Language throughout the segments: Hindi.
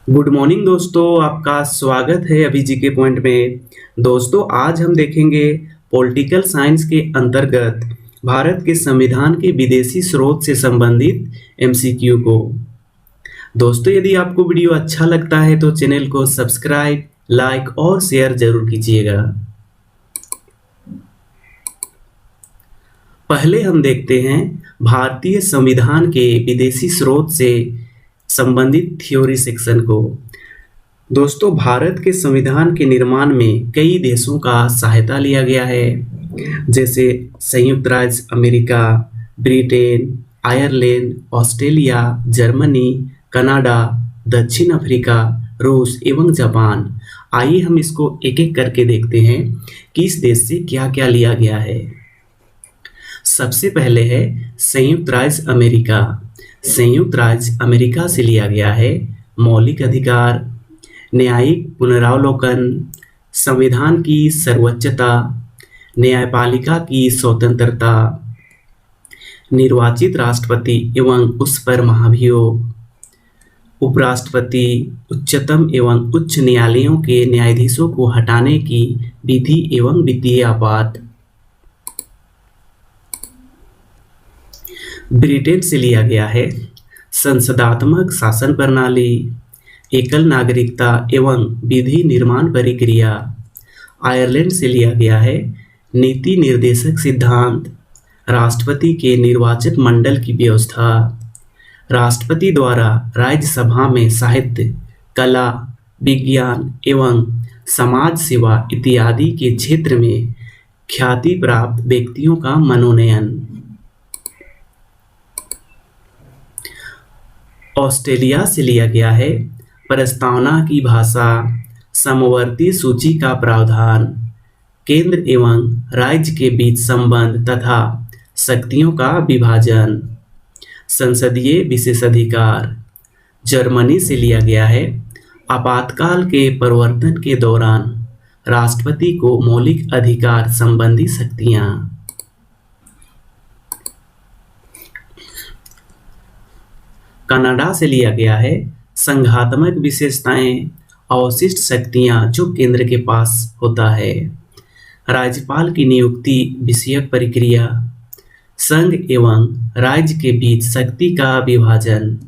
गुड मॉर्निंग दोस्तों, आपका स्वागत है अभी जी के पॉइंट में। दोस्तों, आज हम देखेंगे पॉलिटिकल साइंस के अंतर्गत भारत के संविधान के विदेशी स्रोत से संबंधित एमसीक्यू को। दोस्तों, यदि आपको वीडियो अच्छा लगता है तो चैनल को सब्सक्राइब, लाइक और शेयर जरूर कीजिएगा। पहले हम देखते हैं भारतीय संविधान के विदेशी स्रोत से संबंधित थ्योरी सेक्शन को। दोस्तों, भारत के संविधान के निर्माण में कई देशों का सहायता लिया गया है, जैसे संयुक्त राज्य America, Britain, Ireland, Australia, Germany, Canada, दक्षिण अफ्रीका, रूस एवं जापान। आइए हम इसको एक एक करके देखते हैं कि इस देश से क्या क्या लिया गया है। सबसे पहले है संयुक्त राज्य अमेरिका। संयुक्त राज्य अमेरिका से लिया गया है मौलिक अधिकार, न्यायिक पुनरावलोकन, संविधान की सर्वोच्चता, न्यायपालिका की स्वतंत्रता, निर्वाचित राष्ट्रपति एवं उस पर महाभियोग, उपराष्ट्रपति, उच्चतम एवं उच्च न्यायालयों के न्यायाधीशों को हटाने की विधि एवं वित्तीय आपात। ब्रिटेन से लिया गया है संसदात्मक शासन प्रणाली, एकल नागरिकता एवं विधि निर्माण प्रक्रिया। आयरलैंड से लिया गया है नीति निर्देशक सिद्धांत, राष्ट्रपति के निर्वाचित मंडल की व्यवस्था, राष्ट्रपति द्वारा राज्यसभा में साहित्य, कला, विज्ञान एवं समाज सेवा इत्यादि के क्षेत्र में ख्याति प्राप्त व्यक्तियों का मनोनयन। ऑस्ट्रेलिया से लिया गया है प्रस्तावना की भाषा, समवर्ती सूची का प्रावधान, केंद्र एवं राज्य के बीच संबंध तथा शक्तियों का विभाजन, संसदीय विशेषाधिकार। जर्मनी से लिया गया है आपातकाल के प्रवर्तन के दौरान राष्ट्रपति को मौलिक अधिकार संबंधी शक्तियां। कनाडा से लिया गया है संघात्मक विशेषताएं, अवशिष्ट शक्तियां जो केंद्र के पास होता है, राज्यपाल की नियुक्ति विषयक प्रक्रिया, संघ एवं राज्य के बीच शक्ति का विभाजन।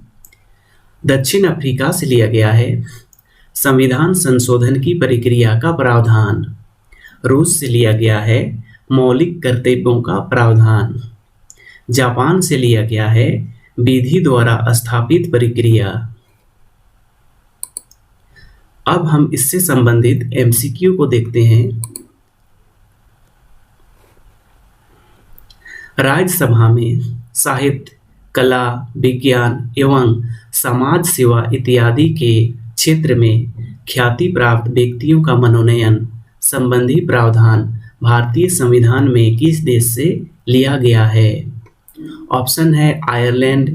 दक्षिण अफ्रीका से लिया गया है संविधान संशोधन की प्रक्रिया का प्रावधान। रूस से लिया गया है मौलिक कर्तव्यों का प्रावधान। जापान से लिया गया है विधि द्वारा स्थापित प्रक्रिया। अब हम इससे संबंधित एमसीक्यू को देखते हैं। राज्यसभा में साहित्य, कला, विज्ञान एवं समाज सेवा इत्यादि के क्षेत्र में ख्याति प्राप्त व्यक्तियों का मनोनयन संबंधी प्रावधान भारतीय संविधान में किस देश से लिया गया है? ऑप्शन है आयरलैंड,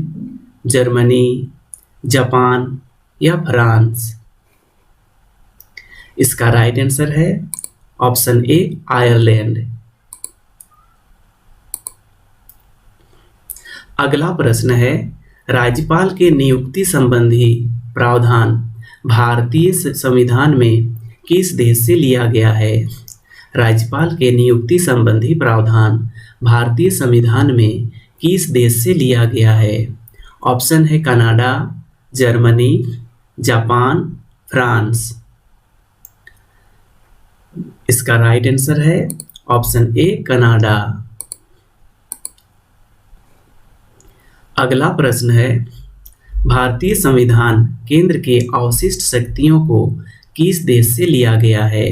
जर्मनी, जापान या फ्रांस। इसका राइट आंसर है ऑप्शन ए आयरलैंड। अगला प्रश्न है राज्यपाल के नियुक्ति संबंधी प्रावधान भारतीय संविधान में किस देश से लिया गया है? राज्यपाल के नियुक्ति संबंधी प्रावधान भारतीय संविधान में किस देश से लिया गया है? ऑप्शन है कनाडा, जर्मनी, जापान, फ्रांस। इसका राइट आंसर है ऑप्शन ए कनाडा। अगला प्रश्न है भारतीय संविधान केंद्र के अवशिष्ट शक्तियों को किस देश से लिया गया है?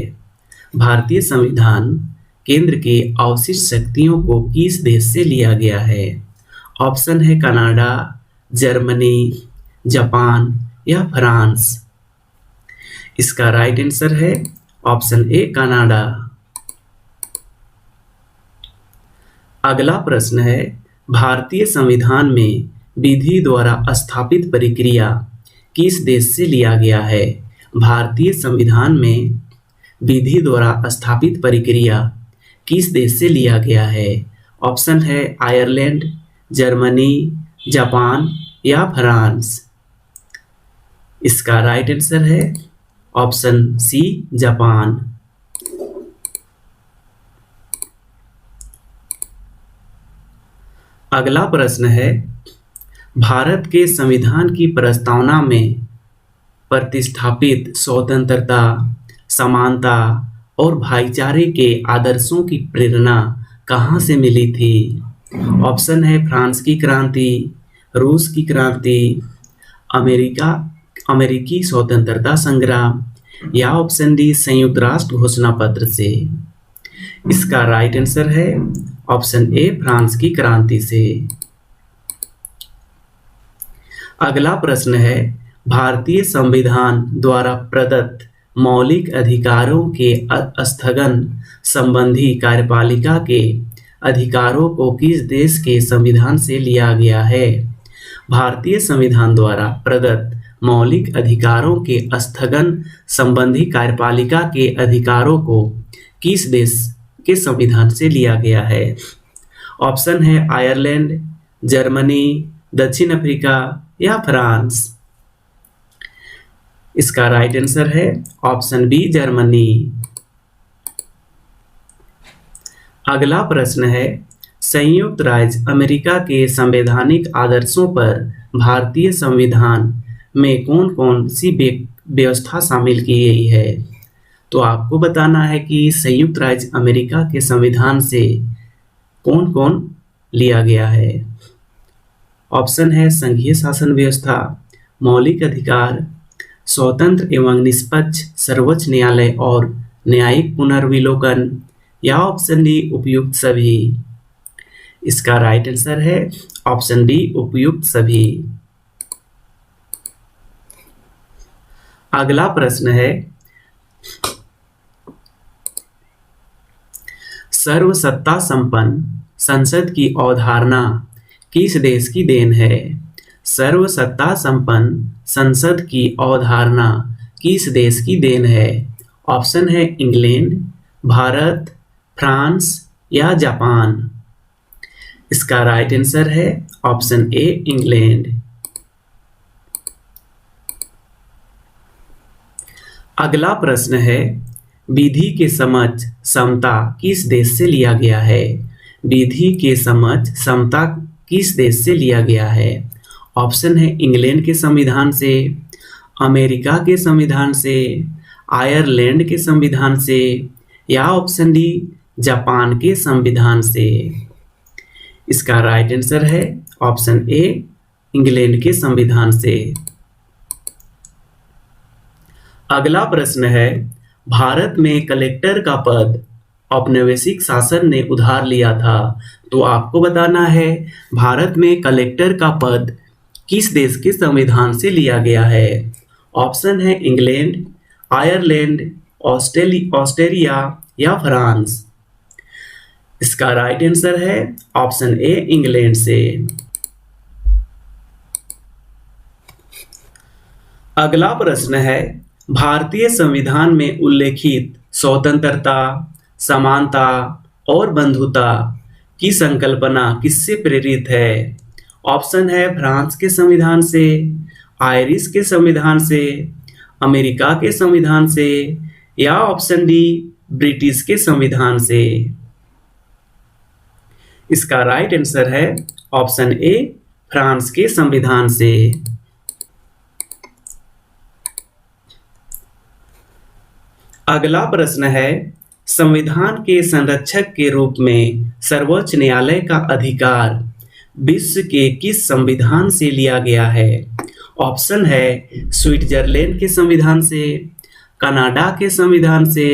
भारतीय संविधान केंद्र के अवशिष्ट शक्तियों को किस देश से लिया गया है? ऑप्शन है कनाडा, जर्मनी, जापान या फ्रांस। इसका राइट आंसर है ऑप्शन ए कनाडा। अगला प्रश्न है भारतीय संविधान में विधि द्वारा स्थापित प्रक्रिया किस देश से लिया गया है? भारतीय संविधान में विधि द्वारा स्थापित प्रक्रिया किस देश से लिया गया है? ऑप्शन है आयरलैंड, जर्मनी, जापान या फ्रांस। इसका राइट आंसर है ऑप्शन सी जापान। अगला प्रश्न है, भारत के संविधान की प्रस्तावना में प्रतिस्थापित स्वतंत्रता, समानता और भाईचारे के आदर्शों की प्रेरणा कहाँ से मिली थी? ऑप्शन है फ्रांस की क्रांति, रूस की क्रांति, अमेरिकी स्वतंत्रता संग्राम या ऑप्शन डी संयुक्त राष्ट्र घोषणा पत्र से। इसका राइट आंसर है ऑप्शन ए फ्रांस की क्रांति से। अगला प्रश्न है, भारतीय संविधान द्वारा प्रदत्त मौलिक अधिकारों के स्थगन संबंधी कार्यपालिका के अधिकारों को किस देश के संविधान से लिया गया है? भारतीय संविधान द्वारा प्रदत्त मौलिक अधिकारों के स्थगन संबंधी कार्यपालिका के अधिकारों को किस देश के संविधान से लिया गया है? ऑप्शन है आयरलैंड, जर्मनी, दक्षिण अफ्रीका या फ्रांस। इसका राइट आंसर है ऑप्शन बी जर्मनी। अगला प्रश्न है, संयुक्त राज्य अमेरिका के संवैधानिक आदर्शों पर भारतीय संविधान में कौन कौन सी व्यवस्था शामिल की गई है? तो आपको बताना है कि संयुक्त राज्य अमेरिका के संविधान से कौन कौन लिया गया है। ऑप्शन है संघीय शासन व्यवस्था, मौलिक अधिकार, स्वतंत्र एवं निष्पक्ष सर्वोच्च न्यायालय और न्यायिक पुनर्विलोकन या ऑप्शन डी उपयुक्त सभी। इसका राइट आंसर है ऑप्शन डी उपयुक्त सभी। अगला प्रश्न है, सर्वसत्ता संपन्न संसद की अवधारणा किस देश की देन है? सर्वसत्ता संपन्न संसद की अवधारणा किस देश की देन है? ऑप्शन है इंग्लैंड, भारत, फ्रांस या जापान। इसका राइट आंसर है ऑप्शन ए इंग्लैंड। अगला प्रश्न है, विधि के समक्ष समता किस देश से लिया गया है? विधि के समक्ष समता किस देश से लिया गया है? ऑप्शन है इंग्लैंड के संविधान से, अमेरिका के संविधान से, आयरलैंड के संविधान से या ऑप्शन डी जापान के संविधान से। इसका राइट आंसर है ऑप्शन ए इंग्लैंड के संविधान से। अगला प्रश्न है, भारत में कलेक्टर का पद औपनिवेशिक शासन ने उधार लिया था। तो आपको बताना है भारत में कलेक्टर का पद किस देश के संविधान से लिया गया है? ऑप्शन है इंग्लैंड, आयरलैंड, ऑस्ट्रेलिया या फ्रांस। इसका राइट आंसर है ऑप्शन ए इंग्लैंड से। अगला प्रश्न है, भारतीय संविधान में उल्लेखित स्वतंत्रता, समानता और बंधुता की संकल्पना किससे प्रेरित है? ऑप्शन है फ्रांस के संविधान से, आयरिश के संविधान से, अमेरिका के संविधान से या ऑप्शन डी ब्रिटिश के संविधान से। इसका राइट आंसर है ऑप्शन ए फ्रांस के संविधान से। अगला प्रश्न है, संविधान के संरक्षक के रूप में सर्वोच्च न्यायालय का अधिकार विश्व के किस संविधान से लिया गया है? ऑप्शन है स्विट्जरलैंड के संविधान से, कनाडा के संविधान से,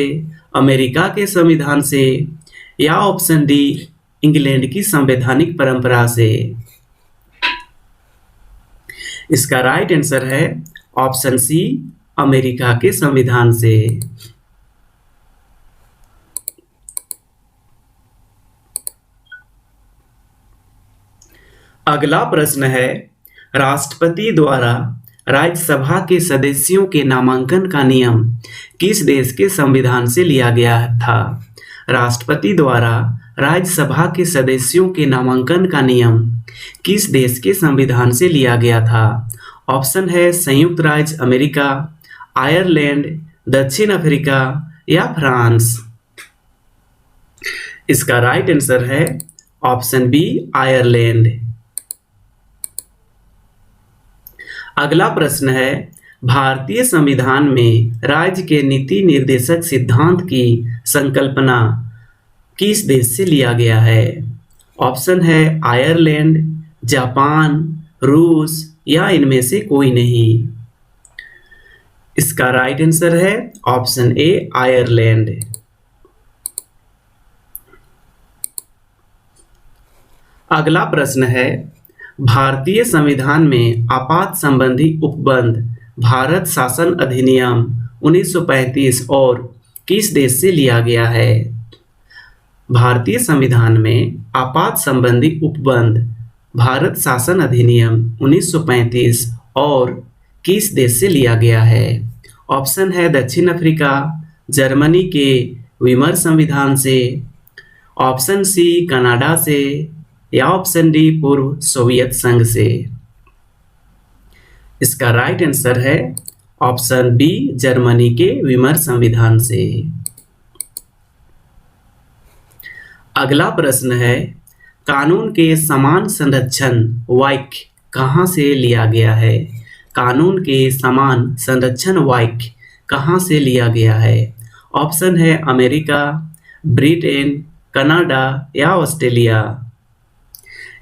अमेरिका के संविधान से या ऑप्शन डी इंग्लैंड की संवैधानिक परंपरा से। इसका राइट आंसर है ऑप्शन सी अमेरिका के संविधान से। अगला प्रश्न है, राष्ट्रपति द्वारा राज्यसभा के सदस्यों के नामांकन का नियम किस देश के संविधान से लिया गया था? राष्ट्रपति द्वारा राज्यसभा के सदस्यों के नामांकन का नियम किस देश के संविधान से लिया गया था? ऑप्शन है संयुक्त राज्य अमेरिका, आयरलैंड, दक्षिण अफ्रीका या फ्रांस। इसका राइट आंसर है ऑप्शन बी आयरलैंड। अगला प्रश्न है भारतीय संविधान में राज्य के नीति निर्देशक सिद्धांत की संकल्पना किस देश से लिया गया है? ऑप्शन है आयरलैंड, जापान, रूस या इनमें से कोई नहीं। इसका राइट आंसर है ऑप्शन ए आयरलैंड। अगला प्रश्न है भारतीय संविधान में आपात संबंधी उपबंध भारत शासन अधिनियम 1935 और किस देश से लिया गया है? भारतीय संविधान में आपात संबंधी उपबंध भारत शासन अधिनियम 1935 और किस देश से लिया गया है? ऑप्शन है दक्षिण अफ्रीका, जर्मनी के वीमर संविधान से, ऑप्शन सी कनाडा से या ऑप्शन डी पूर्व सोवियत संघ से। इसका राइट आंसर है ऑप्शन बी जर्मनी के वीमर संविधान से। अगला प्रश्न है कानून के समान संरक्षण वाक्य कहां से लिया गया है? कानून के समान संरक्षण वाक्य कहां से लिया गया है? ऑप्शन है अमेरिका, ब्रिटेन, कनाडा या ऑस्ट्रेलिया।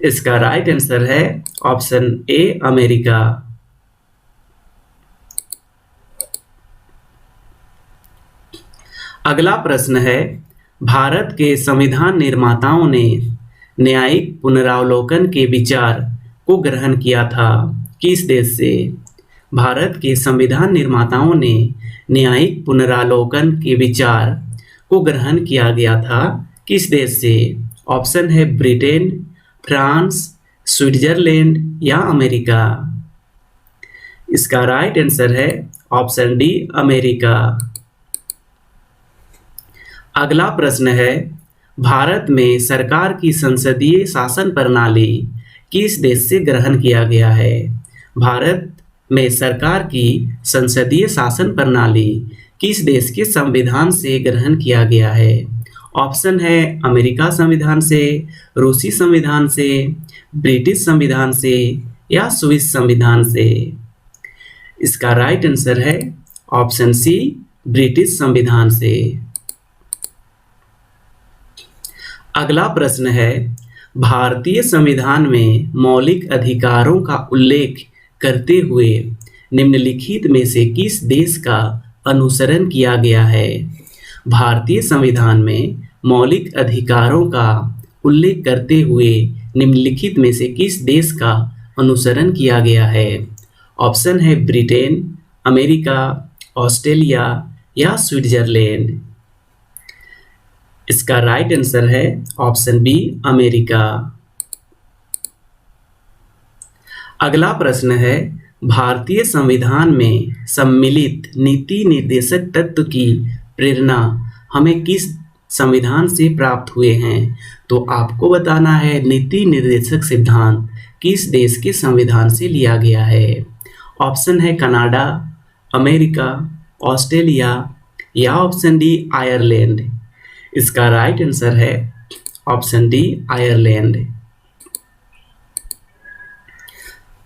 इसका राइट आंसर है ऑप्शन ए अमेरिका। अगला प्रश्न है भारत के संविधान निर्माताओं ने न्यायिक पुनरावलोकन के विचार को ग्रहण किया था किस देश से? भारत के संविधान निर्माताओं ने न्यायिक पुनरावलोकन के विचार को ग्रहण किया गया था किस देश से? ऑप्शन है ब्रिटेन, फ्रांस, स्विट्जरलैंड या अमेरिका। इसका राइट आंसर है ऑप्शन डी अमेरिका। अगला प्रश्न है भारत में सरकार की संसदीय शासन प्रणाली किस देश से ग्रहण किया गया है? भारत में सरकार की संसदीय शासन प्रणाली किस देश के संविधान से ग्रहण किया गया है? ऑप्शन है अमेरिका संविधान से, रूसी संविधान से, ब्रिटिश संविधान से या स्विस संविधान से। इसका राइट आंसर है ऑप्शन सी ब्रिटिश संविधान से। अगला प्रश्न है भारतीय संविधान में मौलिक अधिकारों का उल्लेख करते हुए निम्नलिखित में से किस देश का अनुसरण किया गया है? भारतीय संविधान में मौलिक अधिकारों का उल्लेख करते हुए निम्नलिखित में से किस देश का अनुसरण किया गया है? ऑप्शन है ब्रिटेन, अमेरिका, ऑस्ट्रेलिया या स्विट्जरलैंड। इसका राइट आंसर है ऑप्शन बी अमेरिका। अगला प्रश्न है भारतीय संविधान में सम्मिलित नीति निर्देशक तत्व की प्रेरणा हमें किस संविधान से प्राप्त हुए हैं? तो आपको बताना है नीति निर्देशक सिद्धांत किस देश के संविधान से लिया गया है? ऑप्शन है कनाडा, अमेरिका, ऑस्ट्रेलिया या ऑप्शन डी आयरलैंड। इसका राइट आंसर है ऑप्शन डी आयरलैंड।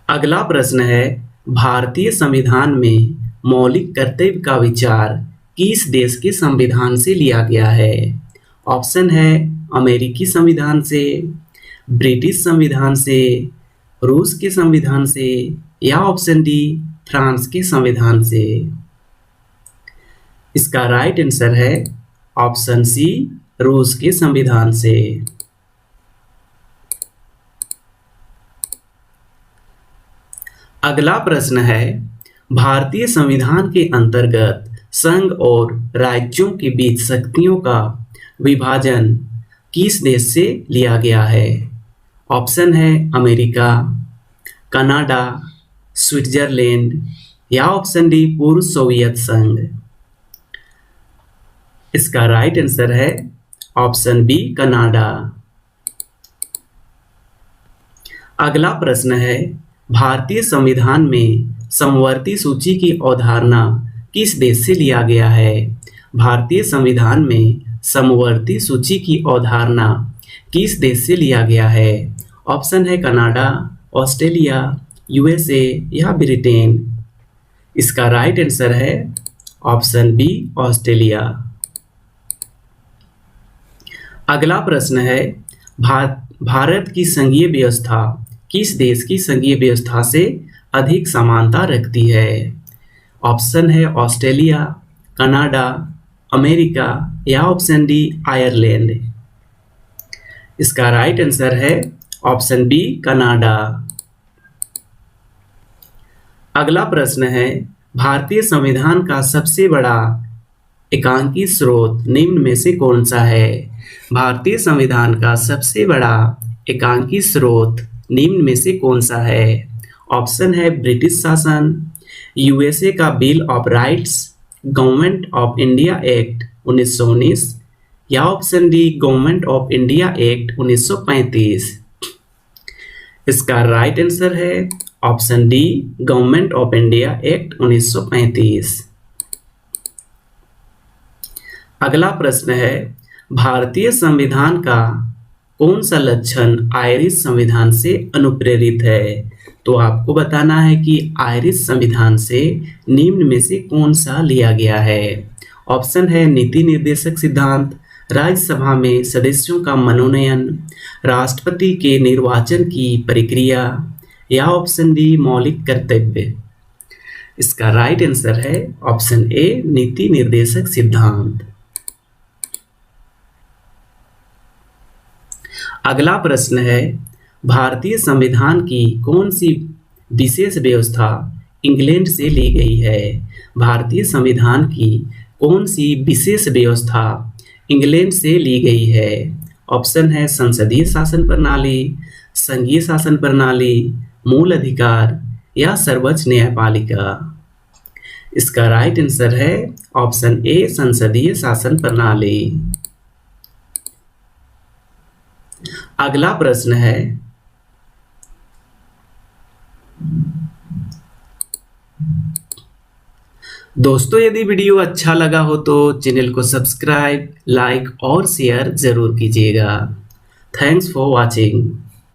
अगला प्रश्न है भारतीय संविधान में मौलिक कर्तव्य का विचार किस देश के संविधान से लिया गया है? ऑप्शन है अमेरिकी संविधान से, ब्रिटिश संविधान से, रूस के संविधान से या ऑप्शन डी फ्रांस के संविधान से। इसका राइट आंसर है ऑप्शन सी रूस के संविधान से। अगला प्रश्न है भारतीय संविधान के अंतर्गत संघ और राज्यों के बीच शक्तियों का विभाजन किस देश से लिया गया है? ऑप्शन है अमेरिका, कनाडा, स्विट्जरलैंड या ऑप्शन डी पूर्व सोवियत संघ। इसका राइट आंसर है ऑप्शन बी कनाडा। अगला प्रश्न है भारतीय संविधान में समवर्ती सूची की अवधारणा किस देश से लिया गया है? भारतीय संविधान में समवर्ती सूची की अवधारणा किस देश से लिया गया है? ऑप्शन है कनाडा, ऑस्ट्रेलिया, यूएसए या ब्रिटेन। इसका राइट आंसर है ऑप्शन बी, ऑस्ट्रेलिया। अगला प्रश्न है, भारत की संघीय व्यवस्था किस देश की संघीय व्यवस्था से अधिक समानता रखती है? ऑप्शन है ऑस्ट्रेलिया, कनाडा, अमेरिका या ऑप्शन डी आयरलैंड। इसका राइट आंसर है ऑप्शन बी, कनाडा। अगला प्रश्न है, भारतीय संविधान का सबसे बड़ा एकांकी स्रोत निम्न में से कौन सा है? भारतीय संविधान का सबसे बड़ा एकांकी स्रोत निम्न में से कौन सा है? ऑप्शन है ब्रिटिश शासन, यूएसए का bill of rights, government of India act 1919 या option D government of India act 1935। इसका राइट आंसर है option D, government of India act 1935। अगला प्रश्न है, भारतीय संविधान का कौन सा लक्षण आयरिश संविधान से अनुप्रेरित है? तो आपको बताना है कि आयरिश संविधान से निम्न में से कौन सा लिया गया है। ऑप्शन है नीति निर्देशक सिद्धांत, राज्यसभा में सदस्यों का मनोनयन, राष्ट्रपति के निर्वाचन की प्रक्रिया या ऑप्शन डी मौलिक कर्तव्य। इसका राइट आंसर है ऑप्शन ए, नीति निर्देशक सिद्धांत। अगला प्रश्न है, भारतीय संविधान की कौन सी विशेष व्यवस्था इंग्लैंड से ली गई है? भारतीय संविधान की कौन सी विशेष व्यवस्था इंग्लैंड से ली गई है? ऑप्शन है संसदीय शासन प्रणाली, संघीय शासन प्रणाली, मूल अधिकार या सर्वोच्च न्यायपालिका। इसका राइट आंसर है ऑप्शन ए, संसदीय शासन प्रणाली। अगला प्रश्न है, दोस्तों यदि वीडियो अच्छा लगा हो तो चैनल को सब्सक्राइब, लाइक और शेयर जरूर कीजिएगा। Thanks for watching.